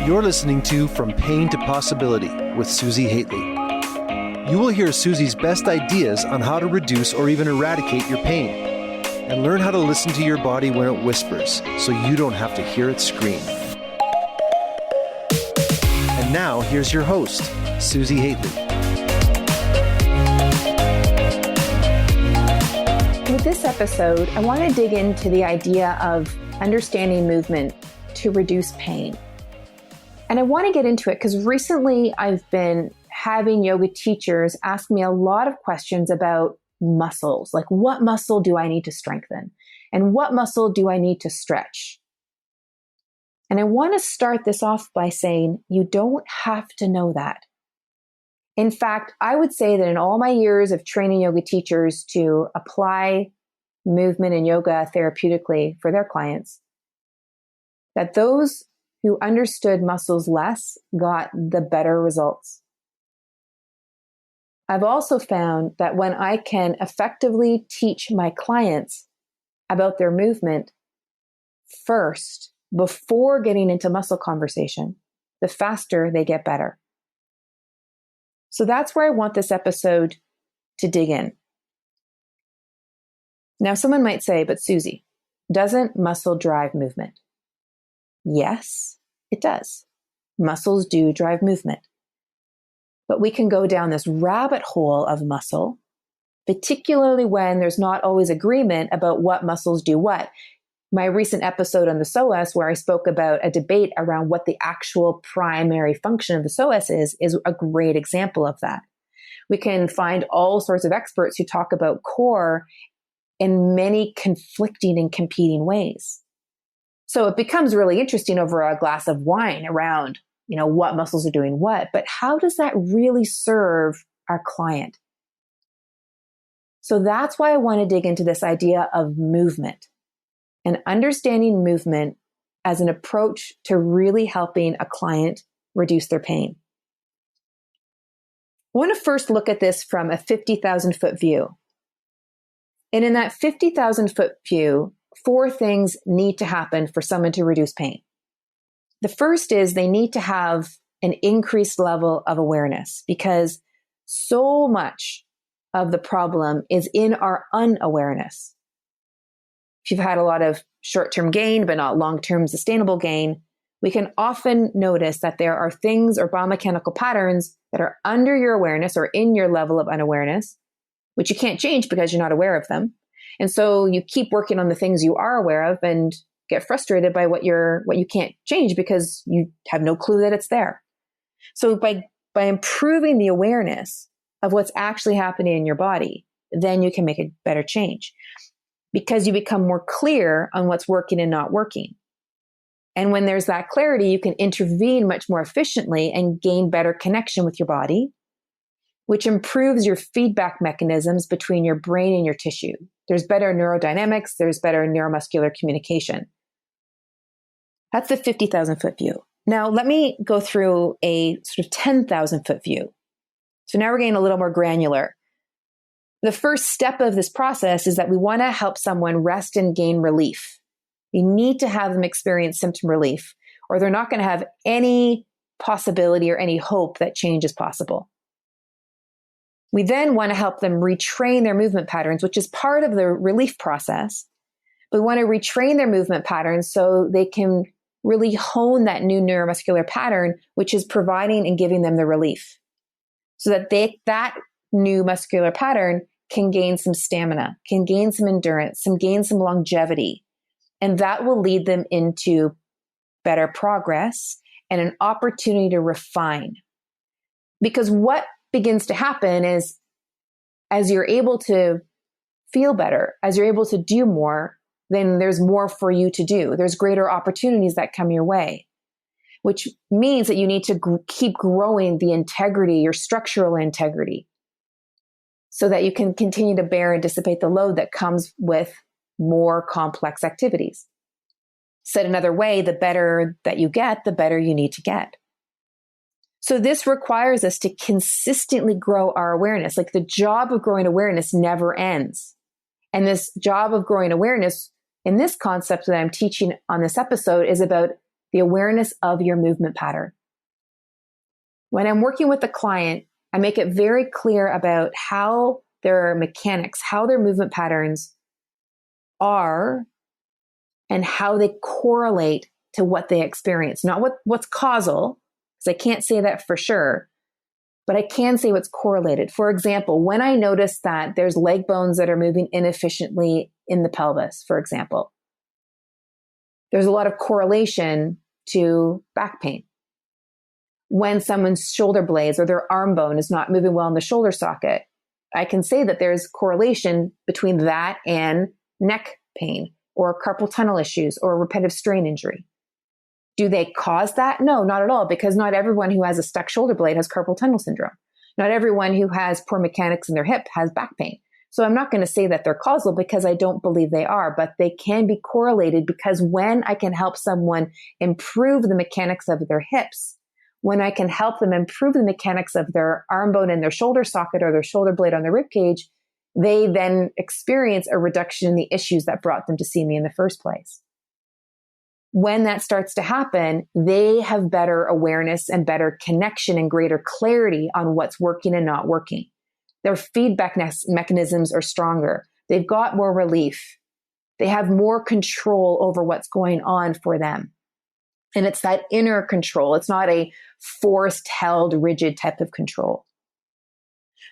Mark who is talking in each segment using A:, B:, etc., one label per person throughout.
A: You're listening to From Pain to Possibility with Susi Hately. You will hear Susi's best ideas on how to reduce or even eradicate your pain, and learn how to listen to your body when it whispers so you don't have to hear it scream. And now, here's your host, Susi Hately.
B: With this episode, I want to dig into the idea of understanding movement to reduce pain. And I want to get into it because recently I've been having yoga teachers ask me a lot of questions about muscles, like what muscle do I need to strengthen? And what muscle do I need to stretch? And I want to start this off by saying you don't have to know that. In fact, I would say that in all my years of training yoga teachers to apply movement and yoga therapeutically for their clients, that those who understood muscles less got the better results. I've also found that when I can effectively teach my clients about their movement first, before getting into muscle conversation, the faster they get better. So that's where I want this episode to dig in. Now, someone might say, but Susi, doesn't muscle drive movement? Yes, it does. Muscles do drive movement. But we can go down this rabbit hole of muscle, particularly when there's not always agreement about what muscles do what. My recent episode on the psoas, where I spoke about a debate around what the actual primary function of the psoas is a great example of that. We can find all sorts of experts who talk about core in many conflicting and competing ways. So it becomes really interesting over a glass of wine around, what muscles are doing what, but how does that really serve our client? So that's why I want to dig into this idea of movement and understanding movement as an approach to really helping a client reduce their pain. I want to first look at this from a 50,000 foot view. And in that 50,000 foot view, 4 things need to happen for someone to reduce pain. The first is they need to have an increased level of awareness, because so much of the problem is in our unawareness. If you've had a lot of short-term gain, but not long-term sustainable gain, we can often notice that there are things or biomechanical patterns that are under your awareness or in your level of unawareness, which you can't change because you're not aware of them. And so you keep working on the things you are aware of and get frustrated by what you can't change because you have no clue that it's there. So by improving the awareness of what's actually happening in your body, then you can make a better change because you become more clear on what's working and not working. And when there's that clarity, you can intervene much more efficiently and gain better connection with your body, which improves your feedback mechanisms between your brain and your tissue. There's better neurodynamics, there's better neuromuscular communication. That's the 50,000 foot view. Now, let me go through a sort of 10,000 foot view. So now we're getting a little more granular. The first step of this process is that we want to help someone rest and gain relief. We need to have them experience symptom relief, or they're not going to have any possibility or any hope that change is possible. We then want to help them retrain their movement patterns, which is part of the relief process. We want to retrain their movement patterns so they can really hone that new neuromuscular pattern, which is providing and giving them the relief. So that that new muscular pattern can gain some stamina, can gain some endurance, gain some longevity. And that will lead them into better progress and an opportunity to refine. Because what begins to happen is as you're able to feel better, as you're able to do more, then there's more for you to do. There's greater opportunities that come your way, which means that you need to keep growing the integrity, your structural integrity, so that you can continue to bear and dissipate the load that comes with more complex activities. Said another way, the better that you get, the better you need to get. So this requires us to consistently grow our awareness. Like the job of growing awareness never ends. And this job of growing awareness in this concept that I'm teaching on this episode is about the awareness of your movement pattern. When I'm working with the client, I make it very clear about how their mechanics, how their movement patterns are, and how they correlate to what they experience. Not what's causal, because I can't say that for sure, but I can say what's correlated. For example, when I notice that there's leg bones that are moving inefficiently in the pelvis, for example, there's a lot of correlation to back pain. When someone's shoulder blades or their arm bone is not moving well in the shoulder socket, I can say that there's correlation between that and neck pain or carpal tunnel issues or repetitive strain injury. Do they cause that? No, not at all, because not everyone who has a stuck shoulder blade has carpal tunnel syndrome. Not everyone who has poor mechanics in their hip has back pain. So I'm not going to say that they're causal because I don't believe they are, but they can be correlated, because when I can help someone improve the mechanics of their hips, when I can help them improve the mechanics of their arm bone in their shoulder socket or their shoulder blade on their rib cage, they then experience a reduction in the issues that brought them to see me in the first place. When that starts to happen, they have better awareness and better connection and greater clarity on what's working and not working. Their feedback mechanisms are stronger. They've got more relief. They have more control over what's going on for them. And it's that inner control. It's not a forced, held, rigid type of control.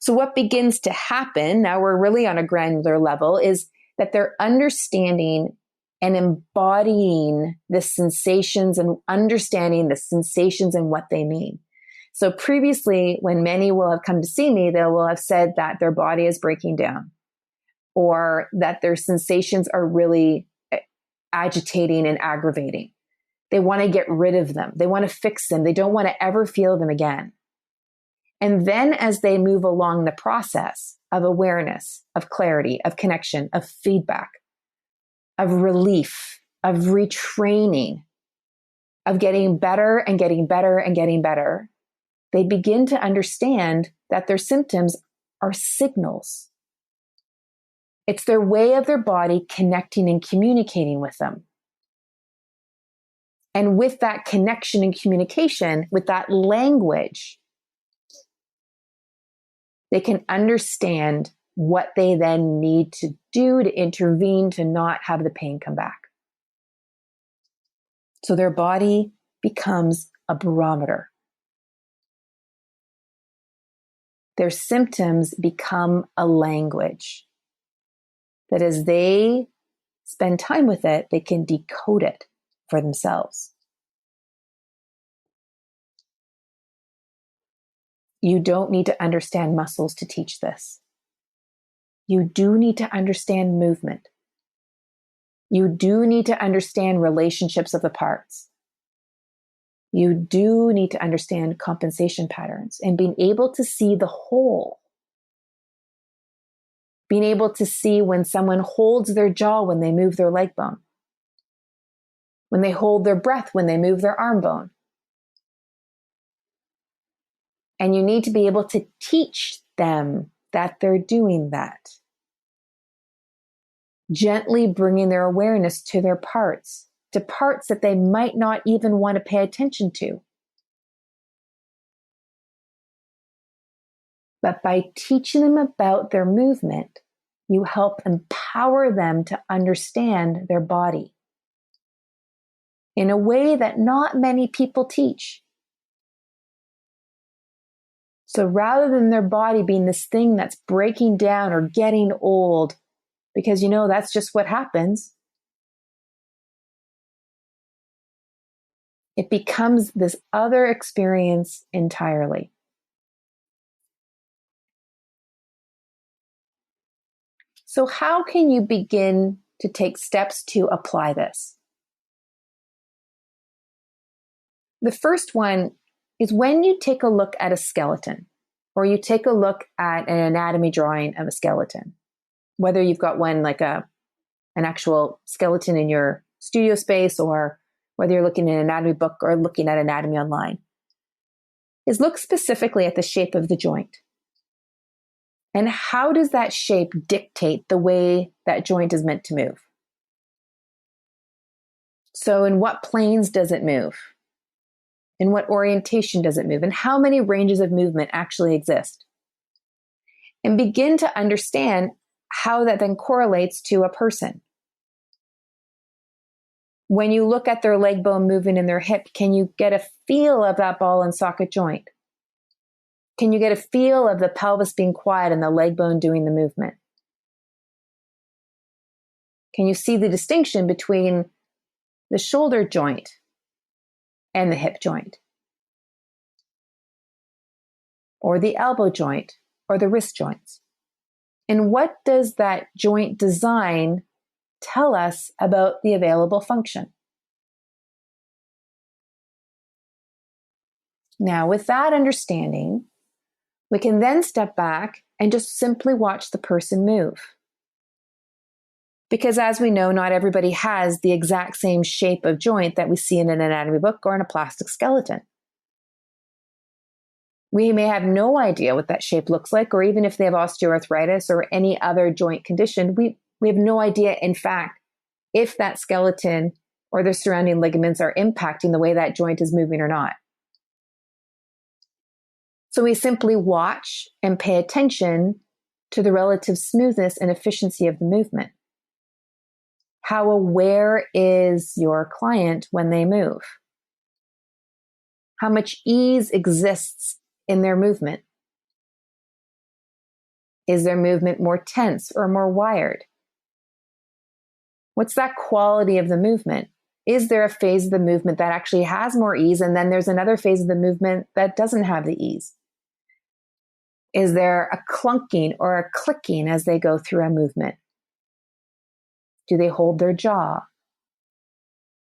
B: So what begins to happen, now we're really on a granular level, is that they're understanding and embodying the sensations and understanding the sensations and what they mean. So previously, when many will have come to see me, they will have said that their body is breaking down or that their sensations are really agitating and aggravating. They want to get rid of them. They want to fix them. They don't want to ever feel them again. And then as they move along the process of awareness, of clarity, of connection, of feedback, of relief, of retraining, of getting better and getting better and getting better, they begin to understand that their symptoms are signals. It's their way of their body connecting and communicating with them. And with that connection and communication, with that language, they can understand what they then need to do to intervene to not have the pain come back. So their body becomes a barometer. Their symptoms become a language that as they spend time with it, they can decode it for themselves. You don't need to understand muscles to teach this. You do need to understand movement. You do need to understand relationships of the parts. You do need to understand compensation patterns and being able to see the whole. Being able to see when someone holds their jaw when they move their leg bone. When they hold their breath when they move their arm bone. And you need to be able to teach them that they're doing that. Gently bringing their awareness to their parts, to parts that they might not even want to pay attention to. But by teaching them about their movement, you help empower them to understand their body in a way that not many people teach. So rather than their body being this thing that's breaking down or getting old, because that's just what happens, it becomes this other experience entirely. So how can you begin to take steps to apply this? The first one is when you take a look at a skeleton, or you take a look at an anatomy drawing of a skeleton, whether you've got one like an actual skeleton in your studio space, or whether you're looking at an anatomy book or looking at anatomy online, is look specifically at the shape of the joint. And how does that shape dictate the way that joint is meant to move? So in what planes does it move? In what orientation does it move? And how many ranges of movement actually exist? And begin to understand how that then correlates to a person. When you look at their leg bone moving in their hip, can you get a feel of that ball and socket joint? Can you get a feel of the pelvis being quiet and the leg bone doing the movement? Can you see the distinction between the shoulder joint and the hip joint? Or the elbow joint or the wrist joints? And what does that joint design tell us about the available function? Now, with that understanding, we can then step back and just simply watch the person move. Because as we know, not everybody has the exact same shape of joint that we see in an anatomy book or in a plastic skeleton. We may have no idea what that shape looks like, or even if they have osteoarthritis or any other joint condition, we have no idea, in fact, if that skeleton or the surrounding ligaments are impacting the way that joint is moving or not. So we simply watch and pay attention to the relative smoothness and efficiency of the movement. How aware is your client when they move? How much ease exists in their movement? Is their movement more tense or more wired? What's that quality of the movement? Is there a phase of the movement that actually has more ease, and then there's another phase of the movement that doesn't have the ease? Is there a clunking or a clicking as they go through a movement? Do they hold their jaw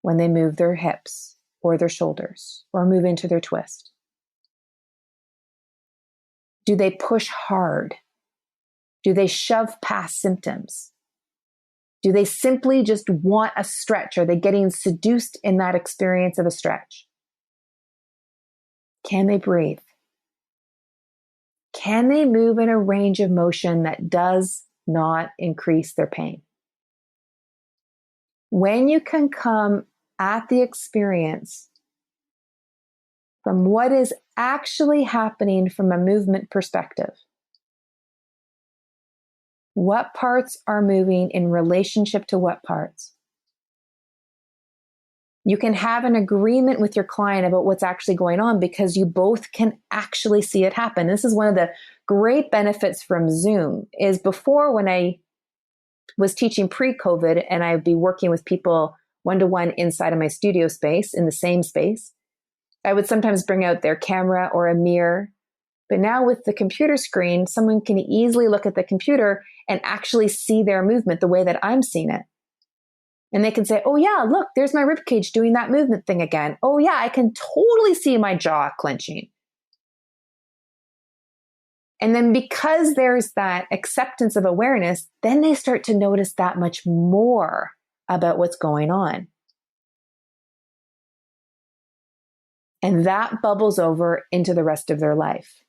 B: when they move their hips or their shoulders or move into their twist? Do they push hard? Do they shove past symptoms? Do they simply just want a stretch? Are they getting seduced in that experience of a stretch? Can they breathe? Can they move in a range of motion that does not increase their pain? When you can come at the experience from what is actually happening from a movement perspective, what parts are moving in relationship to what parts? You can have an agreement with your client about what's actually going on because you both can actually see it happen. This is one of the great benefits from Zoom. Is before, when I was teaching pre-COVID and I'd be working with people one-to-one inside of my studio space in the same space, I would sometimes bring out their camera or a mirror. But now with the computer screen, someone can easily look at the computer and actually see their movement the way that I'm seeing it. And they can say, oh yeah, look, there's my ribcage doing that movement thing again. Oh yeah, I can totally see my jaw clenching. And then because there's that acceptance of awareness, then they start to notice that much more about what's going on. And that bubbles over into the rest of their life.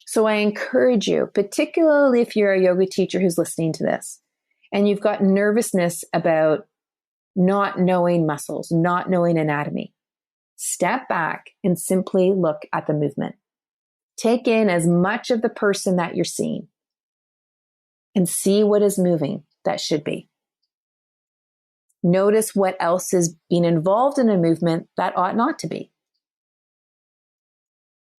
B: So I encourage you, particularly if you're a yoga teacher who's listening to this, and you've got nervousness about not knowing muscles, not knowing anatomy, step back and simply look at the movement. Take in as much of the person that you're seeing and see what is moving that should be. Notice what else is being involved in a movement that ought not to be.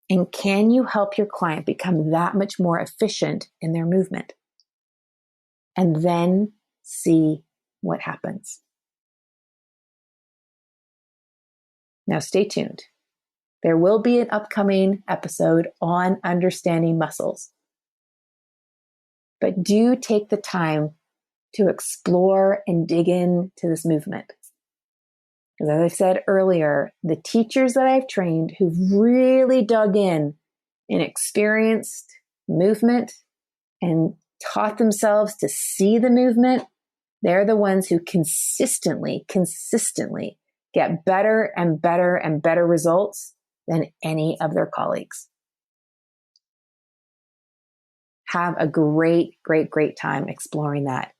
B: And can you help your client become that much more efficient in their movement? And then see what happens. Now stay tuned. There will be an upcoming episode on understanding muscles. But do take the time to explore and dig into this movement. As I said earlier, the teachers that I've trained who've really dug in and experienced movement and taught themselves to see the movement, they're the ones who consistently get better and better and better results than any of their colleagues. Have a great time exploring that.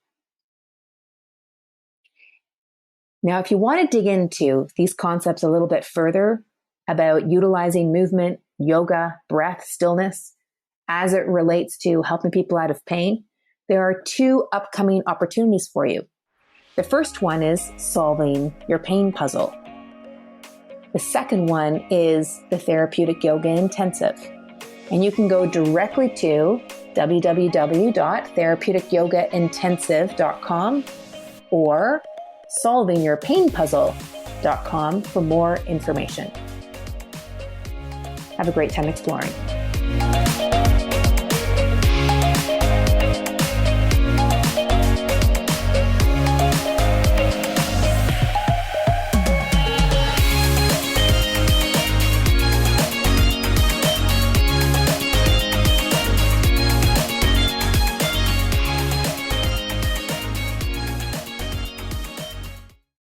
B: Now, if you want to dig into these concepts a little bit further about utilizing movement, yoga, breath, stillness, as it relates to helping people out of pain, there are 2 upcoming opportunities for you. The first one is solving your pain puzzle. The second one is the Therapeutic Yoga Intensive. And you can go directly to www.therapeuticyogaintensive.com or solvingyourpainpuzzle.com for more information. Have a great time exploring.